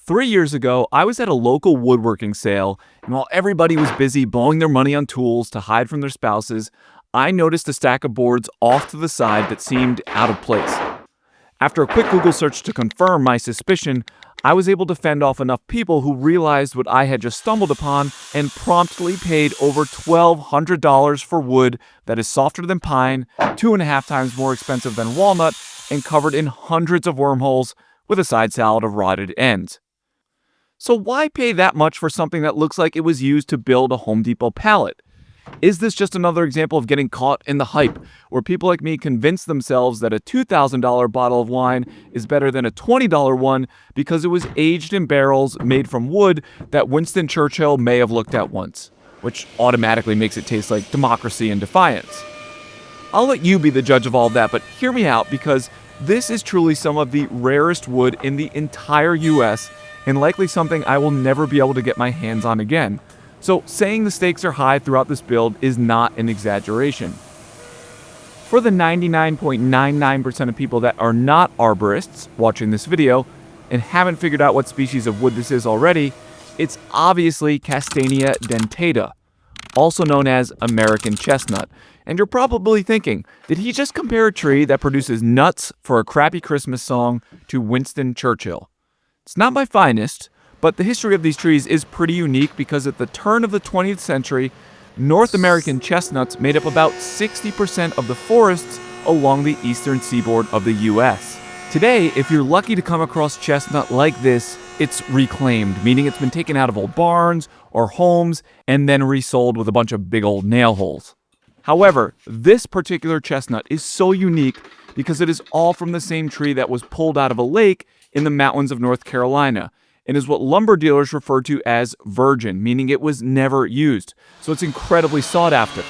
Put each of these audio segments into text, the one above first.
3 years ago, I was at a local woodworking sale, and while everybody was busy blowing their money on tools to hide from their spouses, I noticed a stack of boards off to the side that seemed out of place. After a quick Google search to confirm my suspicion, I was able to fend off enough people who realized what I had just stumbled upon and promptly paid over $1,200 for wood that is softer than pine, 2.5 times more expensive than walnut, and covered in hundreds of wormholes with a side salad of rotted ends. So why pay that much for something that looks like it was used to build a Home Depot pallet? Is this just another example of getting caught in the hype, where people like me convince themselves that a $2,000 bottle of wine is better than a $20 one because it was aged in barrels made from wood that Winston Churchill may have looked at once, which automatically makes it taste like democracy and defiance? I'll let you be the judge of all that, but hear me out, because this is truly some of the rarest wood in the entire US, and likely something I will never be able to get my hands on again. So saying the stakes are high throughout this build is not an exaggeration. For the 99.99% of people that are not arborists watching this video and haven't figured out what species of wood this is already, it's obviously Castanea dentata, also known as American chestnut. And you're probably thinking, did he just compare a tree that produces nuts for a crappy Christmas song to Winston Churchill? It's not my finest, but the history of these trees is pretty unique because at the turn of the 20th century, North American chestnuts made up about 60% of the forests along the eastern seaboard of the US. Today, if you're lucky to come across chestnut like this, it's reclaimed, meaning it's been taken out of old barns or homes and then resold with a bunch of big old nail holes. However, this particular chestnut is so unique because it is all from the same tree that was pulled out of a lake in the mountains of North Carolina, and is what lumber dealers refer to as virgin, meaning it was never used. So it's incredibly sought after.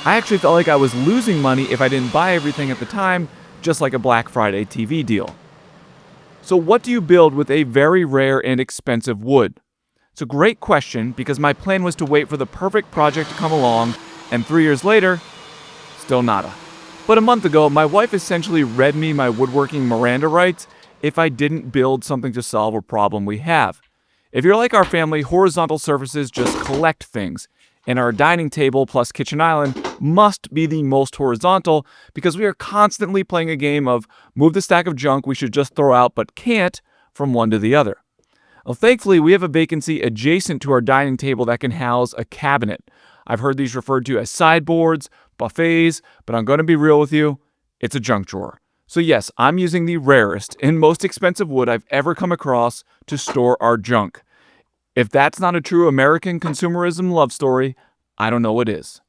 I actually felt like I was losing money if I didn't buy everything at the time, just like a Black Friday TV deal. So what do you build with a very rare and expensive wood? It's a great question, because my plan was to wait for the perfect project to come along, and 3 years later, still nada. But a month ago, my wife essentially read me my woodworking Miranda rights if I didn't build something to solve a problem we have. If you're like our family, horizontal surfaces just collect things, and our dining table plus kitchen island must be the most horizontal because we are constantly playing a game of move the stack of junk we should just throw out but can't from one to the other. Well, thankfully, we have a vacancy adjacent to our dining table that can house a cabinet. I've heard these referred to as sideboards, buffets, but I'm going to be real with you, it's a junk drawer. So yes, I'm using the rarest and most expensive wood I've ever come across to store our junk. If that's not a true American consumerism love story, I don't know what is.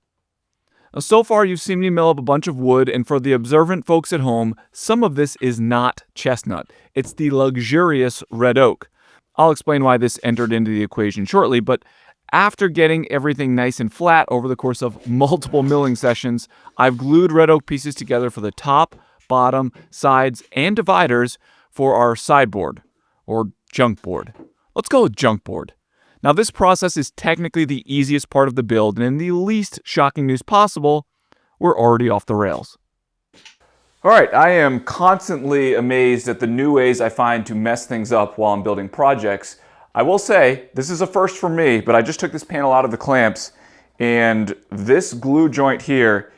Now, so far you've seen me mill up a bunch of wood, and for the observant folks at home, some of this is not chestnut. It's the luxurious red oak. I'll explain why this entered into the equation shortly, but after getting everything nice and flat over the course of multiple milling sessions, I've glued red oak pieces together for the top, bottom, sides, and dividers for our sideboard, or junk board. Let's go with junk board. Now, this process is technically the easiest part of the build, and in the least shocking news possible, we're already off the rails. Alright, I am constantly amazed at the new ways I find to mess things up while I'm building projects. I will say, this is a first for me, but I just took this panel out of the clamps, and this glue joint here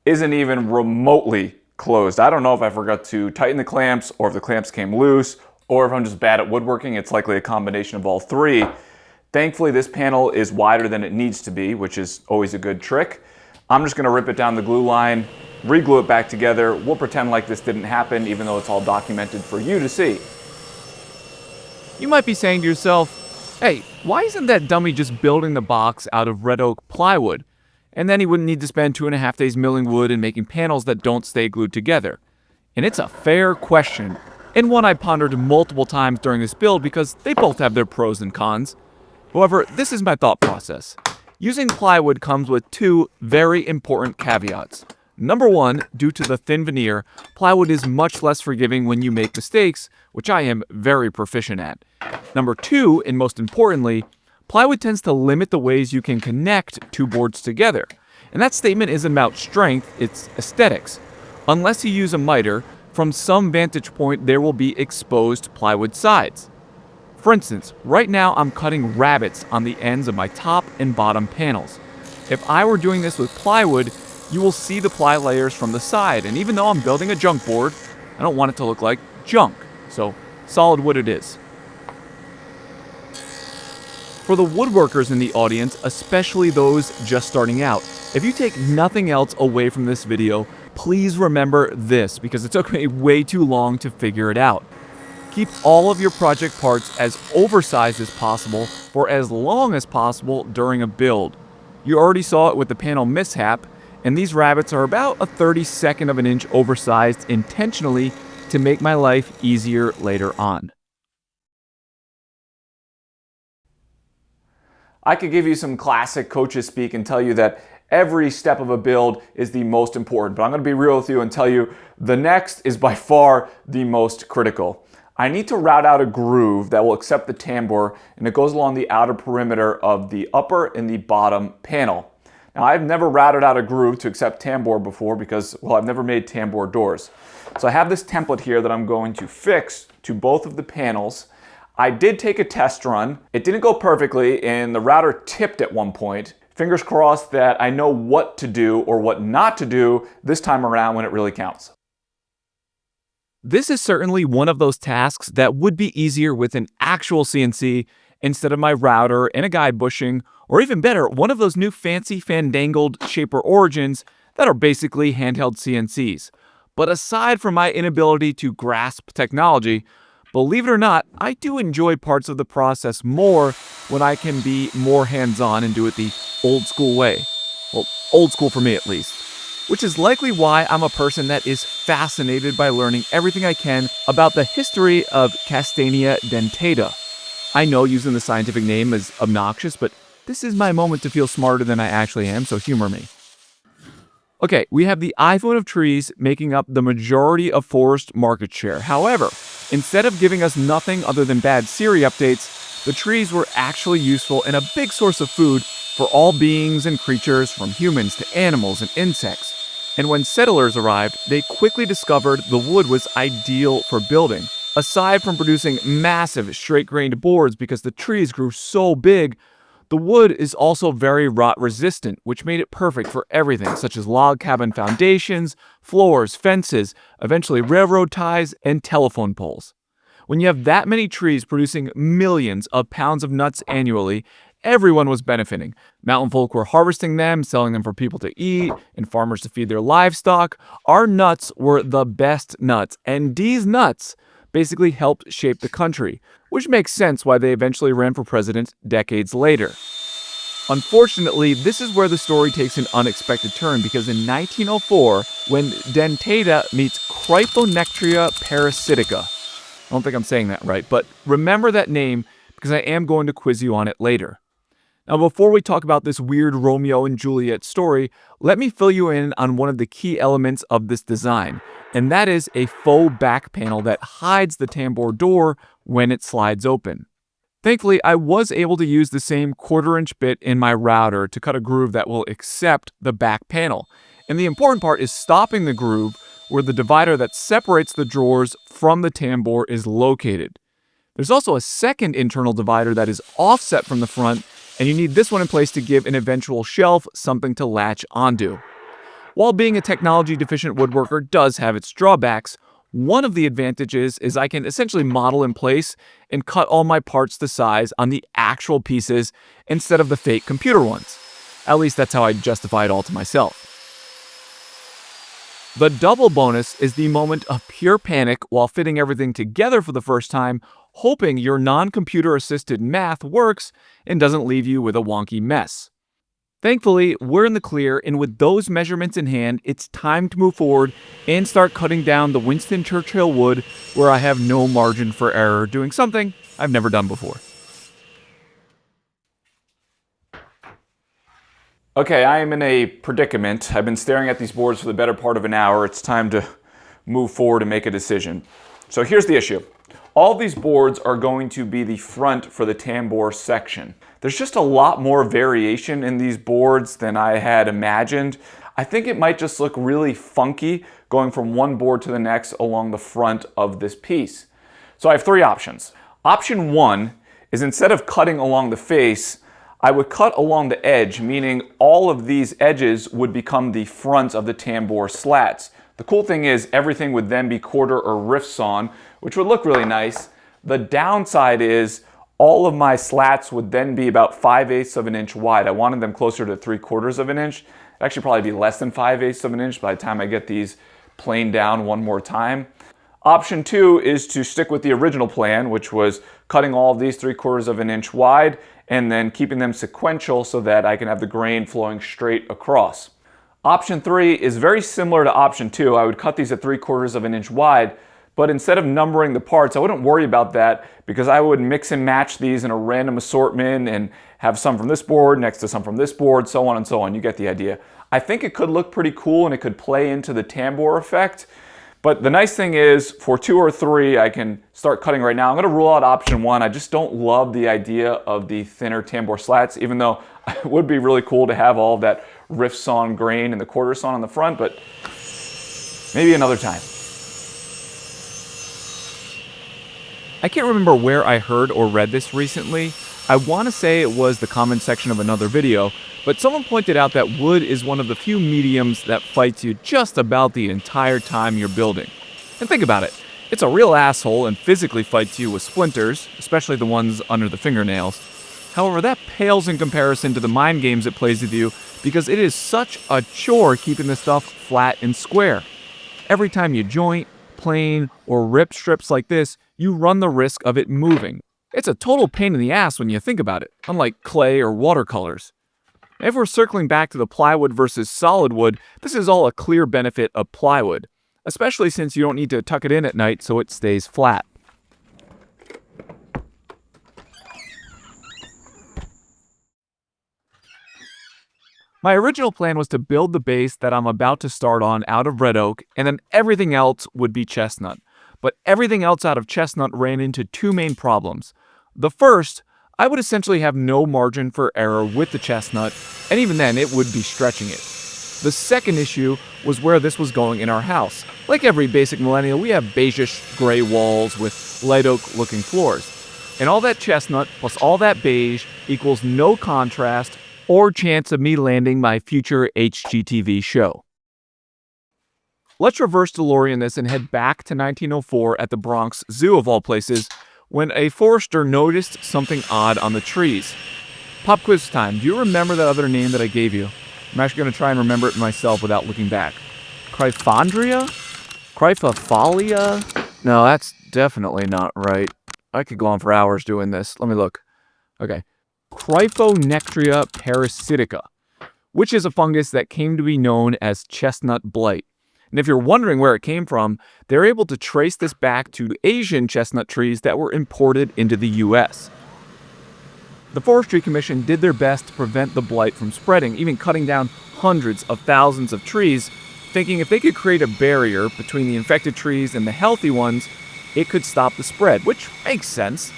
isn't even remotely closed. I don't know if I forgot to tighten the clamps, or if the clamps came loose, or if I'm just bad at woodworking. It's likely a combination of all three. Thankfully, this panel is wider than it needs to be, which is always a good trick. I'm just gonna rip it down the glue line, re-glue it back together. We'll pretend like this didn't happen, even though it's all documented for you to see. You might be saying to yourself, hey, why isn't that dummy just building the box out of red oak plywood? And then he wouldn't need to spend 2.5 days milling wood and making panels that don't stay glued together. And it's a fair question, and one I pondered multiple times during this build because they both have their pros and cons. However, this is my thought process. Using plywood comes with two very important caveats. Number one, due to the thin veneer, plywood is much less forgiving when you make mistakes, which I am very proficient at. Number two, and most importantly, plywood tends to limit the ways you can connect two boards together. And that statement isn't about strength, it's aesthetics. Unless you use a miter, from some vantage point there will be exposed plywood sides. For instance, right now I'm cutting rabbets on the ends of my top and bottom panels. If I were doing this with plywood, you will see the ply layers from the side, and even though I'm building a junk board, I don't want it to look like junk, so solid wood it is. For the woodworkers in the audience, especially those just starting out, if you take nothing else away from this video, please remember this, because it took me way too long to figure it out. Keep all of your project parts as oversized as possible for as long as possible during a build. You already saw it with the panel mishap, and these rabbets are about a 32nd of an inch oversized intentionally to make my life easier later on. I could give you some classic coaches speak and tell you that every step of a build is the most important, but I'm going to be real with you and tell you the next is by far the most critical. I need to route out a groove that will accept the tambour, and it goes along the outer perimeter of the upper and the bottom panel. Now, I've never routed out a groove to accept tambour before because, well, I've never made tambour doors. So I have this template here that I'm going to fix to both of the panels. I did take a test run. It didn't go perfectly, and the router tipped at one point. Fingers crossed that I know what to do or what not to do this time around when it really counts. This is certainly one of those tasks that would be easier with an actual CNC instead of my router and a guide bushing, or even better, one of those new fancy fandangled Shaper Origins that are basically handheld CNCs. But aside from my inability to grasp technology, believe it or not, I do enjoy parts of the process more when I can be more hands-on and do it the old school way. Well, old school for me at least. Which is likely why I'm a person that is fascinated by learning everything I can about the history of Castanea dentata. I know using the scientific name is obnoxious, but this is my moment to feel smarter than I actually am, so humor me. Okay, we have the iPhone of trees making up the majority of forest market share. However, instead of giving us nothing other than bad Siri updates, the trees were actually useful and a big source of food for all beings and creatures, from humans to animals and insects. And when settlers arrived, they quickly discovered the wood was ideal for building. Aside from producing massive straight-grained boards because the trees grew so big, the wood is also very rot-resistant, which made it perfect for everything, such as log cabin foundations, floors, fences, eventually railroad ties, and telephone poles. When you have that many trees producing millions of pounds of nuts annually, everyone was benefiting. Mountain folk were harvesting them, selling them for people to eat, and farmers to feed their livestock. Our nuts were the best nuts, and these nuts basically helped shape the country, which makes sense why they eventually ran for president decades later. Unfortunately, this is where the story takes an unexpected turn, because in 1904, when dentata meets Cryphonectria parasitica, I don't think I'm saying that right, but remember that name because I am going to quiz you on it later. Now, before we talk about this weird Romeo and Juliet story, let me fill you in on one of the key elements of this design, and that is a faux back panel that hides the tambour door when it slides open. Thankfully, I was able to use the same 1/4-inch bit in my router to cut a groove that will accept the back panel. And the important part is stopping the groove where the divider that separates the drawers from the tambour is located. There's also a second internal divider that is offset from the front, and you need this one in place to give an eventual shelf something to latch onto. While being a technology-deficient woodworker does have its drawbacks, one of the advantages is I can essentially model in place and cut all my parts to size on the actual pieces instead of the fake computer ones. At least that's how I justify it all to myself. The double bonus is the moment of pure panic while fitting everything together for the first time, hoping your non-computer assisted math works and doesn't leave you with a wonky mess. Thankfully, we're in the clear, and with those measurements in hand, it's time to move forward and start cutting down the Winston Churchill wood where I have no margin for error, doing something I've never done before. Okay, I am in a predicament. I've been staring at these boards for the better part of an hour. It's time to move forward and make a decision. So here's the issue. All these boards are going to be the front for the tambour section. There's just a lot more variation in these boards than I had imagined. I think it might just look really funky going from one board to the next along the front of this piece. So I have three options. Option one is instead of cutting along the face, I would cut along the edge, meaning all of these edges would become the front of the tambour slats. The cool thing is everything would then be quarter or rift sawn, which would look really nice. The downside is all of my slats would then be about 5/8 of an inch wide. I wanted them closer to 3/4 of an inch. It'd actually probably be less than 5/8 of an inch by the time I get these planed down one more time. Option 2 is to stick with the original plan, which was cutting all of these 3/4 of an inch wide and then keeping them sequential so that I can have the grain flowing straight across. Option 3 is very similar to option 2. I would cut these at 3/4 of an inch wide, but instead of numbering the parts, I wouldn't worry about that because I would mix and match these in a random assortment and have some from this board next to some from this board, so on and so on. You get the idea. I think it could look pretty cool and it could play into the tambour effect. But the nice thing is, for 2 or 3, I can start cutting right now. I'm going to rule out option 1. I just don't love the idea of the thinner tambour slats, even though it would be really cool to have all of that rift sawn grain and the quarter sawn on the front, but maybe another time. I can't remember where I heard or read this recently. I want to say it was the comment section of another video, but someone pointed out that wood is one of the few mediums that fights you just about the entire time you're building. And think about it, it's a real asshole and physically fights you with splinters, especially the ones under the fingernails. However, that pales in comparison to the mind games it plays with you because it is such a chore keeping the stuff flat and square. Every time you joint, plane, or rip strips like this, you run the risk of it moving. It's a total pain in the ass when you think about it, unlike clay or watercolors. If we're circling back to the plywood versus solid wood, this is all a clear benefit of plywood, especially since you don't need to tuck it in at night so it stays flat. My original plan was to build the base that I'm about to start on out of red oak, and then everything else would be chestnut. But everything else out of chestnut ran into 2 main problems. The first, I would essentially have no margin for error with the chestnut, and even then it would be stretching it. The second issue was where this was going in our house. Like every basic millennial, we have beigeish gray walls with light oak looking floors. And all that chestnut plus all that beige equals no contrast or chance of me landing my future HGTV show. Let's reverse DeLorean this and head back to 1904 at the Bronx Zoo of all places, when a forester noticed something odd on the trees. Pop quiz time. Do you remember that other name that I gave you? I'm actually going to try and remember it myself without looking back. Cryphondria? Cryphofolia? No, that's definitely not right. I could go on for hours doing this. Let me look. Okay. Cryphonectria parasitica, which is a fungus that came to be known as chestnut blight. And if you're wondering where it came from, they're able to trace this back to Asian chestnut trees that were imported into the US. The Forestry Commission did their best to prevent the blight from spreading, even cutting down hundreds of thousands of trees, thinking if they could create a barrier between the infected trees and the healthy ones, it could stop the spread, which makes sense.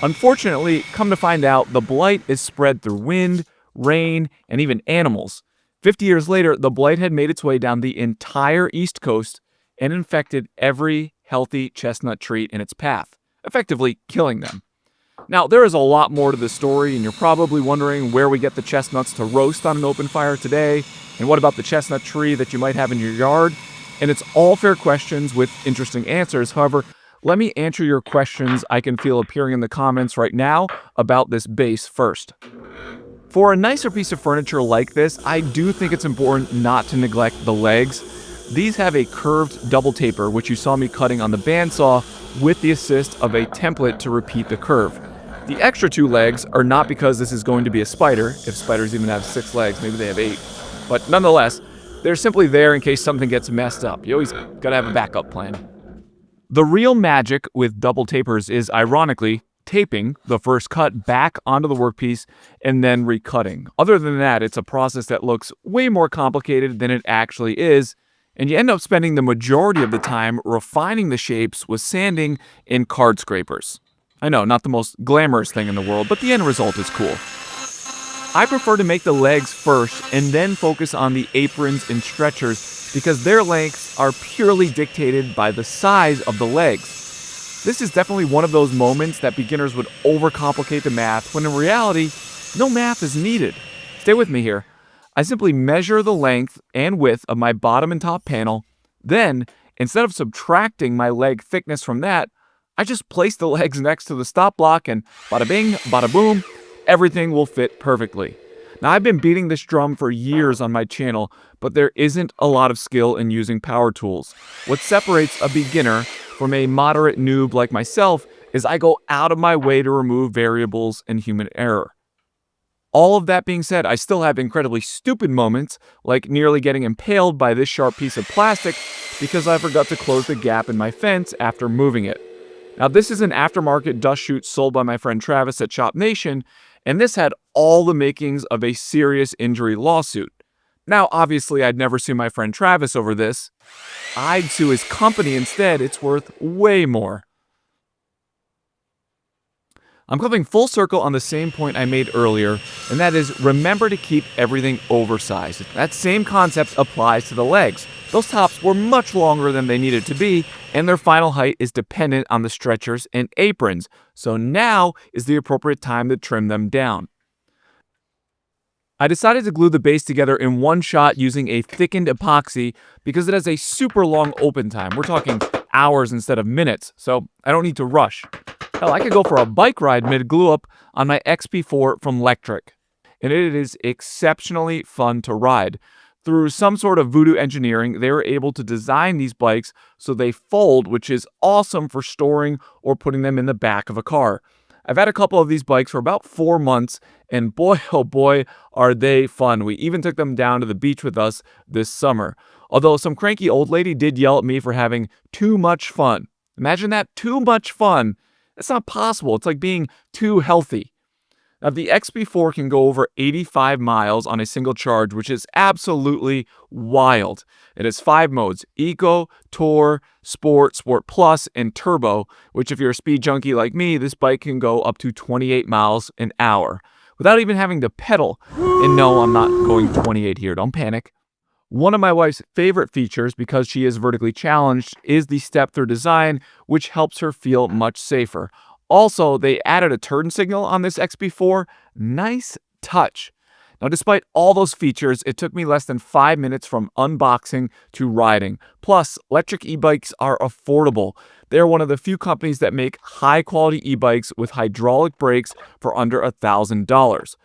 Unfortunately, come to find out, the blight is spread through wind, rain, and even animals. 50 years later, the blight had made its way down the entire East Coast and infected every healthy chestnut tree in its path, effectively killing them. Now, there is a lot more to this story, and you're probably wondering where we get the chestnuts to roast on an open fire today, and what about the chestnut tree that you might have in your yard? And it's all fair questions with interesting answers. However, let me answer your questions I can feel appearing in the comments right now about this base first. For a nicer piece of furniture like this, I do think it's important not to neglect the legs. These have a curved double taper, which you saw me cutting on the bandsaw with the assist of a template to repeat the curve. The extra 2 legs are not because this is going to be a spider. If spiders even have 6 legs, maybe they have 8. But nonetheless, they're simply there in case something gets messed up. You always gotta have a backup plan. The real magic with double tapers is, ironically, taping the first cut back onto the workpiece and then recutting. Other than that, it's a process that looks way more complicated than it actually is, and you end up spending the majority of the time refining the shapes with sanding and card scrapers. I know, not the most glamorous thing in the world, but the end result is cool. I prefer to make the legs first and then focus on the aprons and stretchers because their lengths are purely dictated by the size of the legs. This is definitely one of those moments that beginners would overcomplicate the math when in reality, no math is needed. Stay with me here. I simply measure the length and width of my bottom and top panel. Then, instead of subtracting my leg thickness from that, I just place the legs next to the stop block and bada bing, bada boom, everything will fit perfectly. Now, I've been beating this drum for years on my channel, but there isn't a lot of skill in using power tools. What separates a beginner from a moderate noob like myself is I go out of my way to remove variables and human error. All of that being said, I still have incredibly stupid moments, like nearly getting impaled by this sharp piece of plastic because I forgot to close the gap in my fence after moving it. Now, this is an aftermarket dust chute sold by my friend Travis at Shop Nation, and this had all the makings of a serious injury lawsuit. Now, obviously, I'd never sue my friend Travis over this. I'd sue his company instead. It's worth way more. I'm coming full circle on the same point I made earlier, and that is remember to keep everything oversized. That same concept applies to the legs. Those tops were much longer than they needed to be, and their final height is dependent on the stretchers and aprons, so now is the appropriate time to trim them down. I decided to glue the base together in one shot using a thickened epoxy because it has a super long open time. We're talking hours instead of minutes, so I don't need to rush. Hell, I could go for a bike ride mid-glue up on my XP4 from Lectric, and it is exceptionally fun to ride. Through some sort of voodoo engineering, they were able to design these bikes so they fold, which is awesome for storing or putting them in the back of a car. I've had a couple of these bikes for about 4 months, and boy, oh boy, are they fun. We even took them down to the beach with us this summer. Although some cranky old lady did yell at me for having too much fun. Imagine that, too much fun. That's not possible. It's like being too healthy. Now, the XP4 can go over 85 miles on a single charge, which is absolutely wild. It has 5 modes: Eco, Tour, Sport, Sport Plus, and Turbo, which if you're a speed junkie like me, this bike can go up to 28 miles an hour without even having to pedal. And no, I'm not going 28 here. Don't panic. One of my wife's favorite features, because she is vertically challenged, is the step-through design, which helps her feel much safer. Also, they added a turn signal on this XP4. Nice touch. Now, despite all those features, it took me less than 5 minutes from unboxing to riding. Plus, electric e-bikes are affordable. They're one of the few companies that make high-quality e-bikes with hydraulic brakes for under $1,000.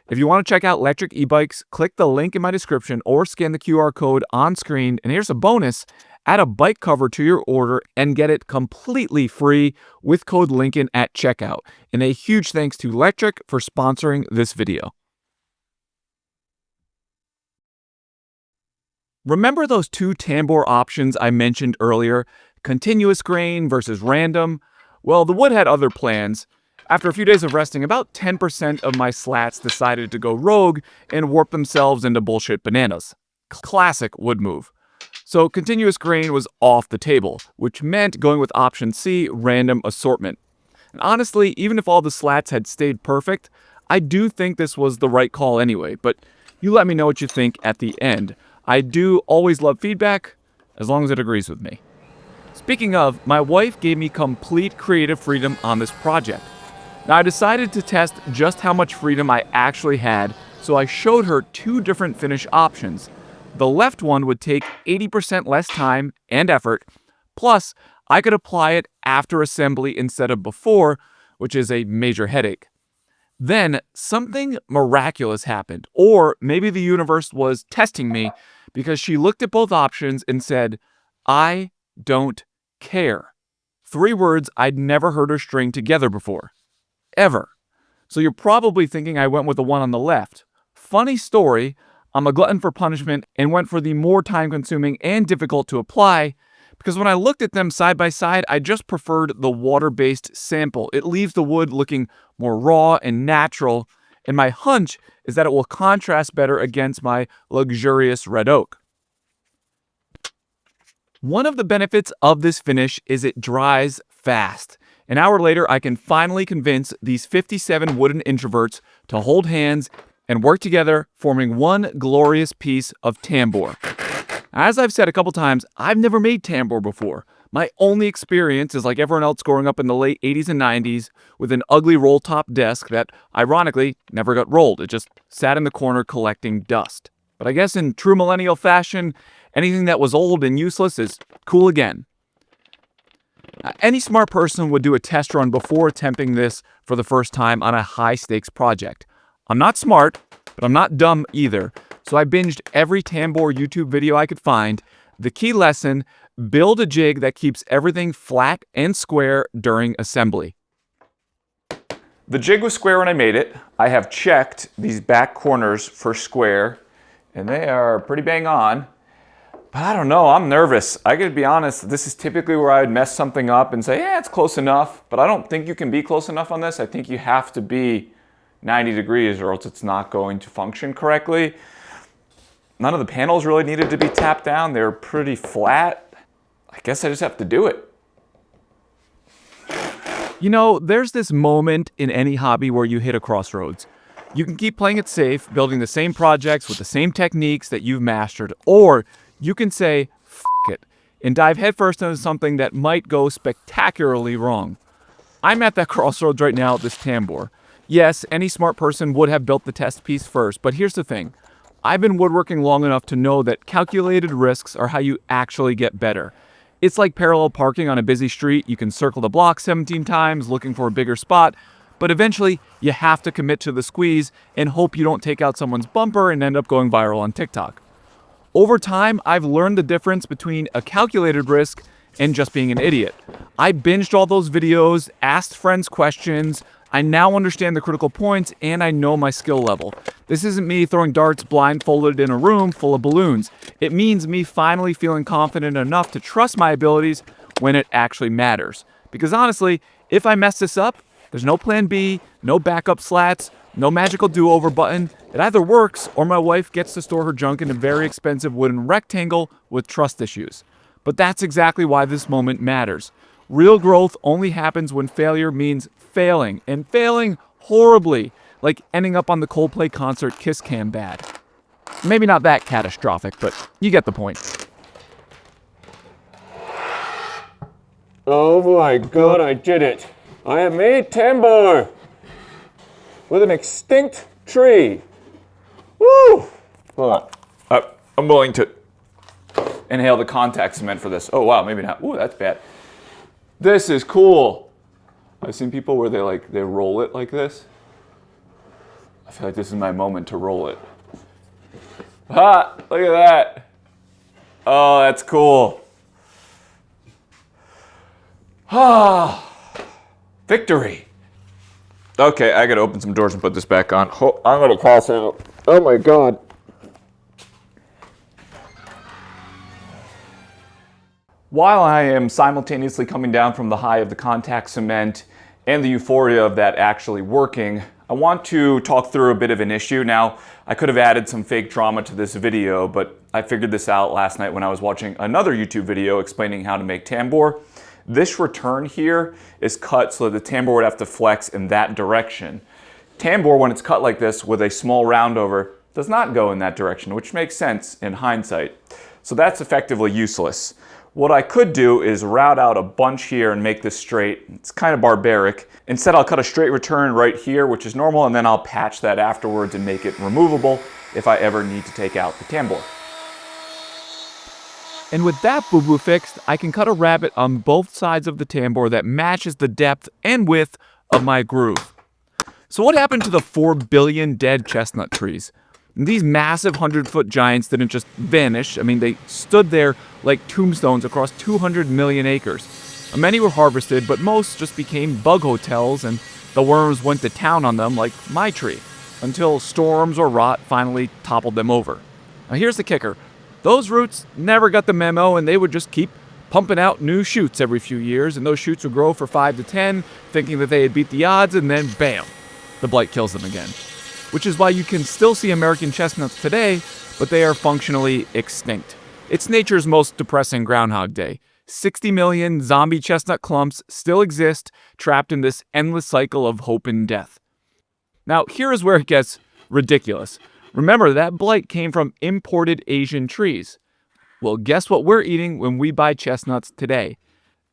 If you want to check out electric e-bikes, click the link in my description or scan the QR code on screen. And here's a bonus. Add a bike cover to your order and get it completely free with code Lincoln at checkout. And a huge thanks to Lectric for sponsoring this video. Remember those 2 tambour options I mentioned earlier? Continuous grain versus random? Well, the wood had other plans. After a few days of resting, about 10% of my slats decided to go rogue and warp themselves into bullshit bananas. Classic wood move. So continuous grain was off the table, which meant going with option C, random assortment. And honestly, even if all the slats had stayed perfect, I do think this was the right call anyway, but you let me know what you think at the end. I do always love feedback, as long as it agrees with me. Speaking of, my wife gave me complete creative freedom on this project. Now, I decided to test just how much freedom I actually had, so I showed her 2 different finish options. The left one would take 80% less time and effort, plus I could apply it after assembly instead of before, which is a major headache. Then something miraculous happened, or maybe the universe was testing me because she looked at both options and said, "I don't care." 3 words I'd never heard her string together before. Ever. So you're probably thinking I went with the one on the left. Funny story, I'm a glutton for punishment and went for the more time-consuming and difficult to apply because when I looked at them side by side, I just preferred the water-based sample. It leaves the wood looking more raw and natural, and my hunch is that it will contrast better against my luxurious red oak. One of the benefits of this finish is it dries fast. An hour later, I can finally convince these 57 wooden introverts to hold hands and work together, forming one glorious piece of tambour. As I've said a couple times, I've never made tambour before, My only experience is like everyone else growing up in the late 80s and 90s with an ugly roll-top desk that, ironically, never got rolled. It just sat in the corner collecting dust. But I guess in true millennial fashion, anything that was old and useless is cool again. Any smart person would do a test run before attempting this for the first time on a high-stakes project. I'm not smart, but I'm not dumb either, so I binged every tambour YouTube video I could find. The key lesson: build a jig that keeps everything flat and square during assembly. The jig was square when I made it. I have checked these back corners for square, and they are pretty bang on. But I don't know, I'm nervous. I gotta be honest, this is typically where I would mess something up and say, yeah, it's close enough. But I don't think you can be close enough on this. I think you have to be 90 degrees or else it's not going to function correctly. None of the panels really needed to be tapped down. They were pretty flat. I guess I just have to do it. You know, there's this moment in any hobby where you hit a crossroads. You can keep playing it safe, building the same projects with the same techniques that you've mastered, or you can say, F it, and dive headfirst into something that might go spectacularly wrong. I'm at that crossroads right now at this tambour. Yes, any smart person would have built the test piece first, but here's the thing. I've been woodworking long enough to know that calculated risks are how you actually get better. It's like parallel parking on a busy street. You can circle the block 17 times looking for a bigger spot, but eventually you have to commit to the squeeze and hope you don't take out someone's bumper and end up going viral on TikTok. Over time, I've learned the difference between a calculated risk and just being an idiot. I binged all those videos, asked friends questions. I now understand the critical points, and I know my skill level. This isn't me throwing darts blindfolded in a room full of balloons. It means me finally feeling confident enough to trust my abilities when it actually matters. Because honestly, if I mess this up, there's no plan B, no backup slats, no magical do-over button. It either works or my wife gets to store her junk in a very expensive wooden rectangle with trust issues. But that's exactly why this moment matters. Real growth only happens when failure means failing, and failing horribly, like ending up on the Coldplay concert Kiss Cam bad. Maybe not that catastrophic, but you get the point. Oh my god, I did it! I have made tambour! With an extinct tree! Woo! Hold on. I'm willing to inhale the contact cement for this. Oh wow, maybe not. Ooh, that's bad. This is cool. I've seen people where they roll it like this. I feel like this is my moment to roll it. Ha! Look at that. Oh, that's cool. Ah, victory. Okay, I gotta open some doors and put this back on. Oh, I'm gonna pass out. Oh my god. While I am simultaneously coming down from the high of the contact cement and the euphoria of that actually working, I want to talk through a bit of an issue. Now, I could have added some fake drama to this video, but I figured this out last night when I was watching another YouTube video explaining how to make tambour. This return here is cut so that the tambour would have to flex in that direction. Tambour, when it's cut like this with a small roundover, does not go in that direction, which makes sense in hindsight. So that's effectively useless. What I could do is route out a bunch here and make this straight. It's kind of barbaric. Instead, I'll cut a straight return right here, which is normal, and then I'll patch that afterwards and make it removable if I ever need to take out the tambour. And with that boo-boo fixed, I can cut a rabbet on both sides of the tambour that matches the depth and width of my groove. So what happened to the 4 billion dead chestnut trees? These massive 100-foot giants didn't just vanish. I mean, they stood there like tombstones across 200 million acres. Many were harvested, but most just became bug hotels, and the worms went to town on them like my tree, until storms or rot finally toppled them over. Now here's the kicker. Those roots never got the memo, and they would just keep pumping out new shoots every few years, and those shoots would grow for 5 to 10, thinking that they had beat the odds, and then bam, the blight kills them again. Which is why you can still see American chestnuts today, but they are functionally extinct. It's nature's most depressing Groundhog Day. 60 million zombie chestnut clumps still exist, trapped in this endless cycle of hope and death. Now, here is where it gets ridiculous. Remember, that blight came from imported Asian trees. Well, guess what we're eating when we buy chestnuts today?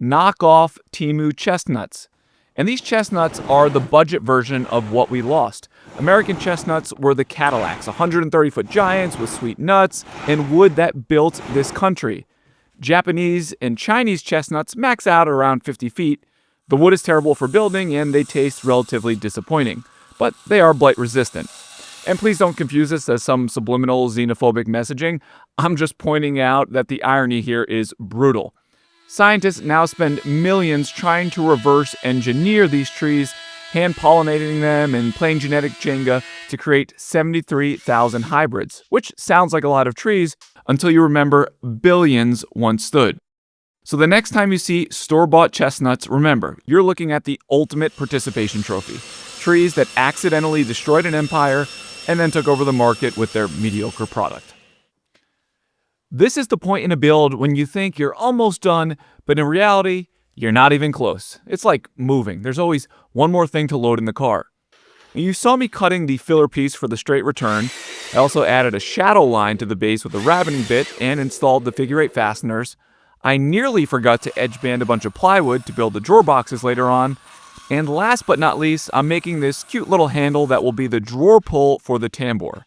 knockoff Timu chestnuts. And these chestnuts are the budget version of what we lost. American chestnuts were the Cadillacs, 130-foot giants with sweet nuts and wood that built this country. Japanese and Chinese chestnuts max out around 50 feet. The wood is terrible for building and they taste relatively disappointing, but they are blight resistant. And please don't confuse this as some subliminal xenophobic messaging. I'm just pointing out that the irony here is brutal. Scientists now spend millions trying to reverse engineer these trees, hand-pollinating them and playing genetic Jenga to create 73,000 hybrids, which sounds like a lot of trees until you remember billions once stood. So the next time you see store-bought chestnuts, remember, you're looking at the ultimate participation trophy. Trees that accidentally destroyed an empire and then took over the market with their mediocre product. This is the point in a build when you think you're almost done, but in reality, you're not even close. It's like moving. There's always one more thing to load in the car. And you saw me cutting the filler piece for the straight return. I also added a shadow line to the base with a rabbiting bit and installed the figure 8 fasteners. I nearly forgot to edge band a bunch of plywood to build the drawer boxes later on. And last but not least, I'm making this cute little handle that will be the drawer pull for the tambour.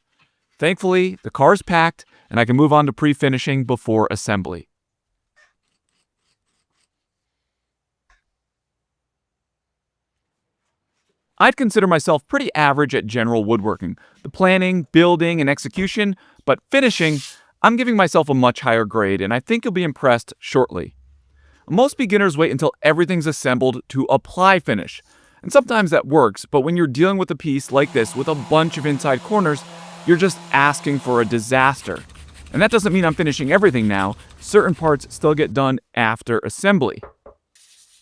Thankfully, the car's packed and I can move on to pre-finishing before assembly. I'd consider myself pretty average at general woodworking, the planning, building, and execution, but finishing, I'm giving myself a much higher grade, and I think you'll be impressed shortly. Most beginners wait until everything's assembled to apply finish, and sometimes that works, but when you're dealing with a piece like this with a bunch of inside corners, you're just asking for a disaster. And that doesn't mean I'm finishing everything now. Certain parts still get done after assembly.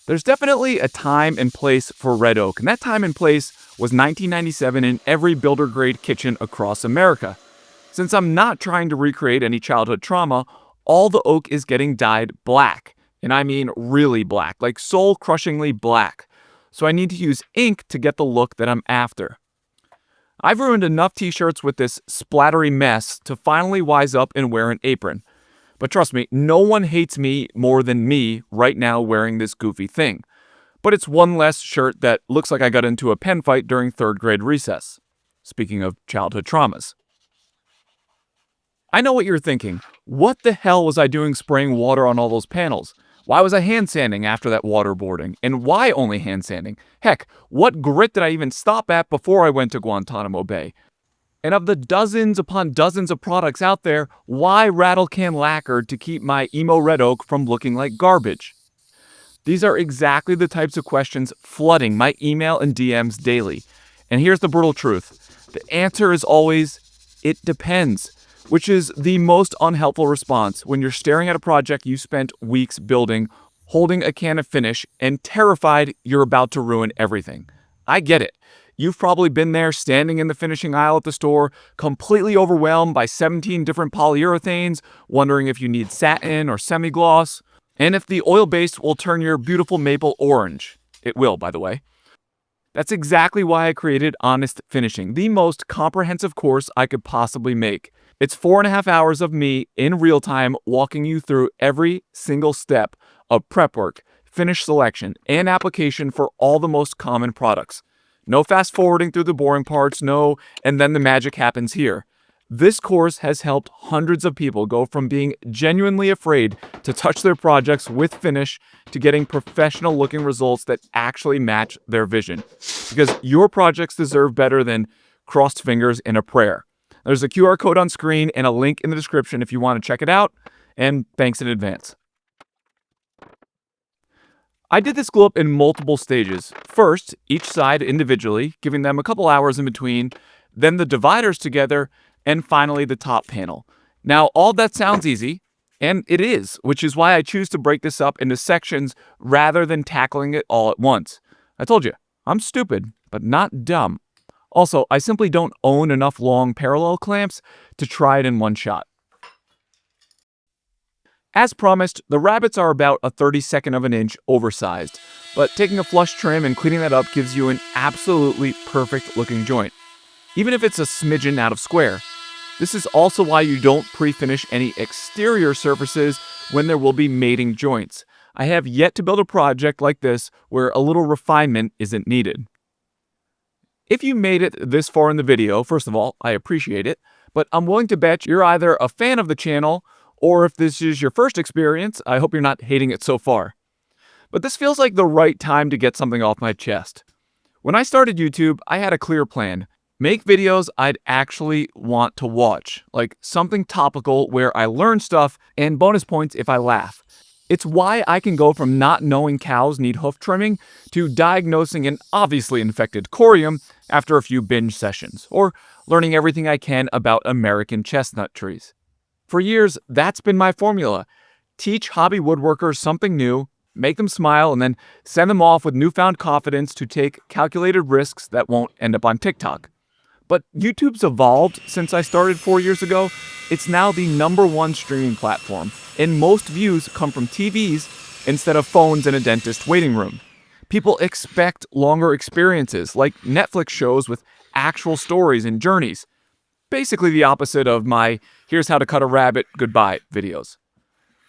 There's definitely a time and place for red oak, and that time and place was 1997 in every builder-grade kitchen across America. Since I'm not trying to recreate any childhood trauma, all the oak is getting dyed black. And I mean really black, like soul-crushingly black. So I need to use ink to get the look that I'm after. I've ruined enough t-shirts with this splattery mess to finally wise up and wear an apron. But trust me, no one hates me more than me right now wearing this goofy thing. But it's one less shirt that looks like I got into a pen fight during 3rd grade recess. Speaking of childhood traumas. I know what you're thinking. What the hell was I doing spraying water on all those panels? Why was I hand sanding after that waterboarding? And why only hand sanding? Heck, what grit did I even stop at before I went to Guantanamo Bay? And of the dozens upon dozens of products out there, why rattle can lacquer to keep my emo red oak from looking like garbage? These are exactly the types of questions flooding my email and DMs daily. And here's the brutal truth. The answer is always, it depends. Which is the most unhelpful response when you're staring at a project you spent weeks building, holding a can of finish, and terrified you're about to ruin everything. I get it. You've probably been there standing in the finishing aisle at the store, completely overwhelmed by 17 different polyurethanes, wondering if you need satin or semi-gloss, and if the oil-based will turn your beautiful maple orange. It will, by the way. That's exactly why I created Honest Finishing, the most comprehensive course I could possibly make. It's 4.5 hours of me in real time walking you through every single step of prep work, finish selection, and application for all the most common products. No fast forwarding through the boring parts, no, and then the magic happens here. This course has helped hundreds of people go from being genuinely afraid to touch their projects with finish to getting professional looking results that actually match their vision. Because your projects deserve better than crossed fingers and a prayer. There's a QR code on screen and a link in the description if you want to check it out, and thanks in advance. I did this glue up in multiple stages. First, each side individually, giving them a couple hours in between, then the dividers together, and finally the top panel. Now, all that sounds easy, and it is, which is why I choose to break this up into sections rather than tackling it all at once. I told you, I'm stupid, but not dumb. Also, I simply don't own enough long parallel clamps to try it in one shot. As promised, the rabbets are about a 32nd of an inch oversized, but taking a flush trim and cleaning that up gives you an absolutely perfect looking joint, even if it's a smidgen out of square. This is also why you don't pre-finish any exterior surfaces when there will be mating joints. I have yet to build a project like this where a little refinement isn't needed. If you made it this far in the video, first of all, I appreciate it, but I'm willing to bet you're either a fan of the channel, or if this is your first experience, I hope you're not hating it so far. But this feels like the right time to get something off my chest. When I started YouTube, I had a clear plan. Make videos I'd actually want to watch, like something topical where I learn stuff and bonus points if I laugh. It's why I can go from not knowing cows need hoof trimming to diagnosing an obviously infected corium after a few binge sessions, or learning everything I can about American chestnut trees. For years, that's been my formula. Teach hobby woodworkers something new, make them smile, and then send them off with newfound confidence to take calculated risks that won't end up on TikTok. But YouTube's evolved since I started 4 years ago. It's now the #1 streaming platform, and most views come from TVs instead of phones in a dentist waiting room. People expect longer experiences, like Netflix shows with actual stories and journeys. Basically the opposite of my "here's how to cut a rabbit, goodbye" videos.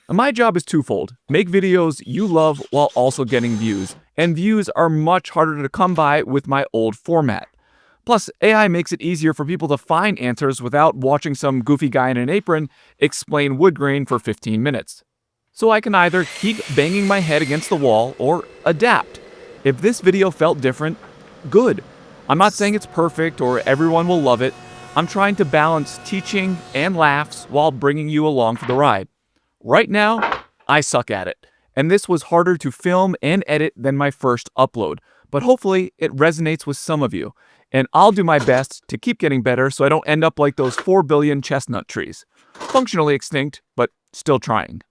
And my job is twofold: make videos you love while also getting views, and views are much harder to come by with my old format. Plus, AI makes it easier for people to find answers without watching some goofy guy in an apron explain wood grain for 15 minutes. So I can either keep banging my head against the wall or adapt. If this video felt different, good. I'm not saying it's perfect or everyone will love it. I'm trying to balance teaching and laughs while bringing you along for the ride. Right now, I suck at it, and this was harder to film and edit than my first upload, but hopefully it resonates with some of you. And I'll do my best to keep getting better so I don't end up like those 4 billion chestnut trees. Functionally extinct, but still trying.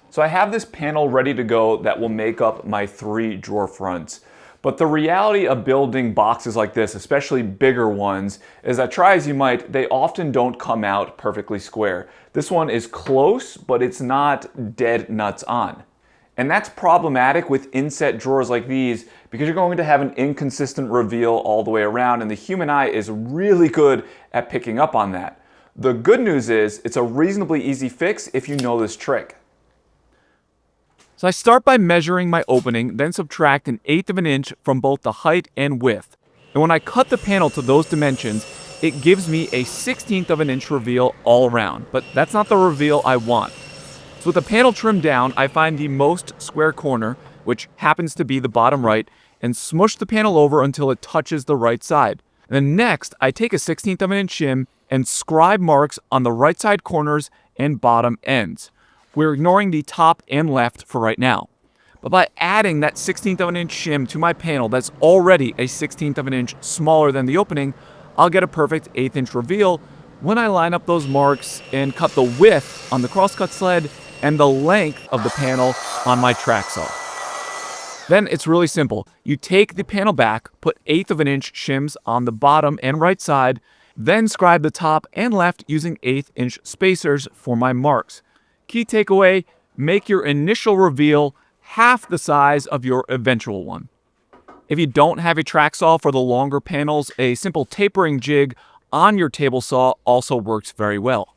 So I have this panel ready to go that will make up my 3 drawer fronts. But the reality of building boxes like this, especially bigger ones, is that try as you might, they often don't come out perfectly square. This one is close, but it's not dead nuts on. And that's problematic with inset drawers like these because you're going to have an inconsistent reveal all the way around, and the human eye is really good at picking up on that. The good news is it's a reasonably easy fix if you know this trick. So I start by measuring my opening, then subtract 1/8 of an inch from both the height and width. And when I cut the panel to those dimensions, it gives me a 1/16 of an inch reveal all around. But that's not the reveal I want. So with the panel trimmed down, I find the most square corner, which happens to be the bottom right, and smush the panel over until it touches the right side. And then next, I take a 1/16 of an inch shim and scribe marks on the right side corners and bottom ends. We're ignoring the top and left for right now. But by adding that 1/16 of an inch shim to my panel that's already a 1/16 of an inch smaller than the opening, I'll get a perfect 1/8 inch reveal when I line up those marks and cut the width on the crosscut sled and the length of the panel on my track saw. Then it's really simple. You take the panel back, put 1/8 of an inch shims on the bottom and right side, then scribe the top and left using 1/8 inch spacers for my marks. Key takeaway: make your initial reveal half the size of your eventual one. If you don't have a track saw for the longer panels, a simple tapering jig on your table saw also works very well.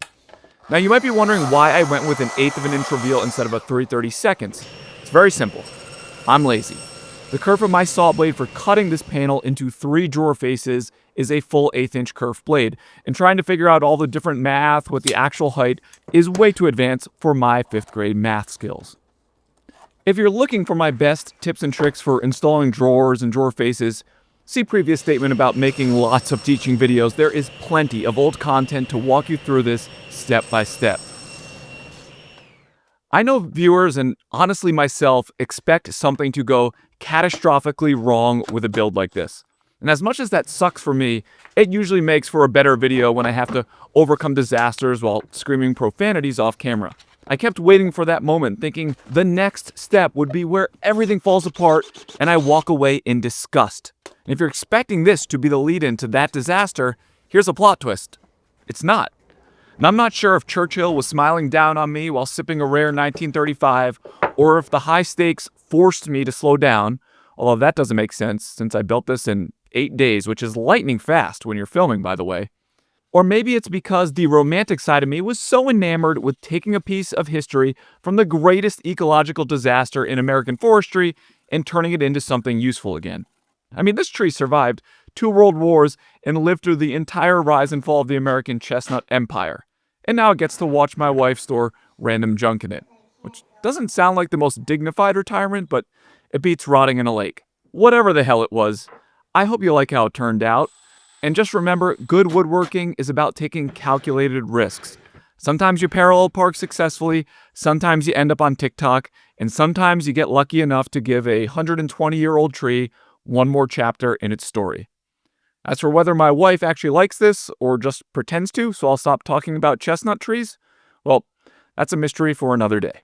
Now you might be wondering why I went with 1/8 of an inch reveal instead of a 3/32. It's very simple. I'm lazy. The curve of my saw blade for cutting this panel into 3 drawer faces is a full 1/8 inch curved blade, and trying to figure out all the different math with the actual height is way too advanced for my 5th grade math skills. If you're looking for my best tips and tricks for installing drawers and drawer faces, see previous statement about making lots of teaching videos. There is plenty of old content to walk you through this step by step. I know viewers, and honestly myself, expect something to go catastrophically wrong with a build like this. And as much as that sucks for me, it usually makes for a better video when I have to overcome disasters while screaming profanities off camera. I kept waiting for that moment, thinking the next step would be where everything falls apart and I walk away in disgust. And if you're expecting this to be the lead-in to that disaster, here's a plot twist. It's not. And I'm not sure if Churchill was smiling down on me while sipping a rare 1935, or if the high stakes forced me to slow down, although that doesn't make sense since I built this in 8 days, which is lightning fast when you're filming, by the way. Or maybe it's because the romantic side of me was so enamored with taking a piece of history from the greatest ecological disaster in American forestry and turning it into something useful again. I mean, this tree survived 2 world wars and lived through the entire rise and fall of the American chestnut empire. And now it gets to watch my wife store random junk in it, which doesn't sound like the most dignified retirement, but it beats rotting in a lake. Whatever the hell it was, I hope you like how it turned out. And just remember, good woodworking is about taking calculated risks. Sometimes you parallel park successfully, sometimes you end up on TikTok, and sometimes you get lucky enough to give a 120-year-old tree one more chapter in its story. As for whether my wife actually likes this or just pretends to, so I'll stop talking about chestnut trees, well, that's a mystery for another day.